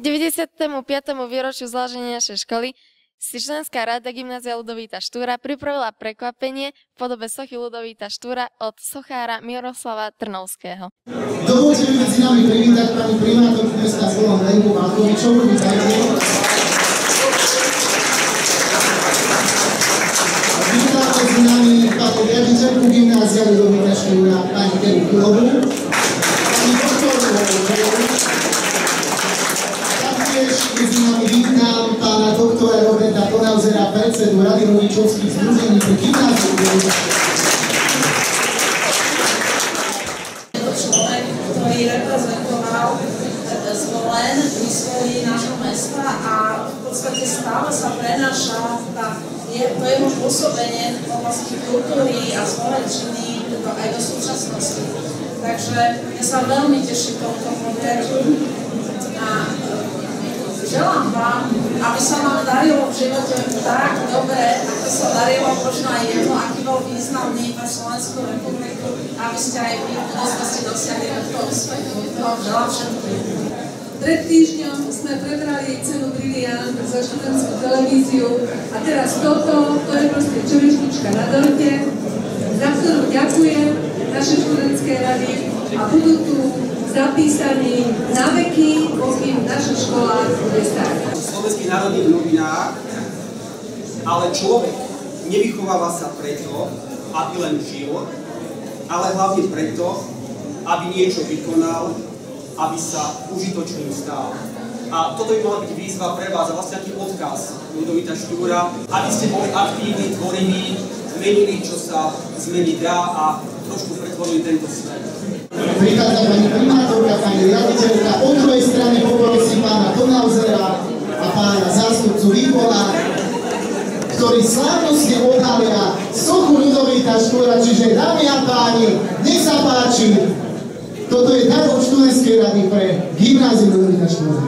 95. výročiu založenia našej školy si členská rada Gymnázia Ľudovíta Štúra pripravila prekvapenie v podobe sochy Ľudovíta Štúra od sochára Miroslava Trnovského. Dovoľte mi medzi nami privítať pani primátorku mesta Zvolen Lenku Válkovičovú. Vítajte. Vítam medzi nami pani riaditeľku Gymnázia Ľudovíta Štúra, pani Teru Kulovú, pani doktorovú. Taktiež medzi nami vítam pána doktora Roberta Tonauzera, predsedu Rady rodičovských združení pri Gymnáziu Ľudovíta Štúra. Človek, ktorý reprezentoval Zvolen v histórii nášho mesta a v podstate stále sa prenáša to jeho pôsobenie v oblasti kultúry a zvolenčiny aj do súčasnosti. Takže ja sa veľmi teším tomuto podujatí a želám vám, aby sa vám darilo v živote tak dobre, ako sa darilo možno aj jedno, aký bol významný pre Slovenskú republiku, aby ste aj vy ste dosiahli takto úspech. To vám želám všetkým. Pred týždňom sme prebrali cenu Briliant za študentskú televíziu a teraz toto, to je proste čerešnička na dorte, za ktorú ďakujem našej študentskej rady a budú tu zapísaní na veky, pokým naša škola bude stáť. V slovenských národných novinách, ale človek nevychováva sa preto, aby len žil, ale hlavne preto, aby niečo vykonal, aby sa užitočným stal. A toto by mala byť výzva pre vás a vlastne taký odkaz Ľudovíta Štúra, aby ste boli aktívni, tvoriví, zmenili, čo sa zmeniť dá a trošku pretvorili tento svet. Prichádza pani primátorka, pani riaditeľka, po druhej strane poprosím pána Tonauzera a pána zástupcu výbora, ktorí slávnostne odhalia sochu Ľudovíta Štúra, čiže dámy a páni, nech sa páči, toto je dar od študentskej rady pre Gymnázium Ľudovíta Štúra.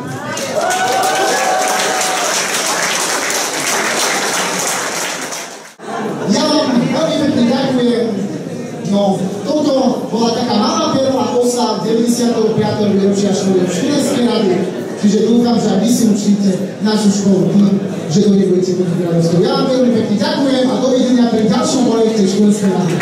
Ja vám veľmi pekne ďakujem. No, toto bola taká malá perla osa 95. výročia študentskej rady, čiže dúfam, že aj vy si učíte našu školu tým, že do nej budete chodiť radosťou. Ja vám veľmi pekne ďakujem a dovidenia pri ďalšom projekte študentskej rady.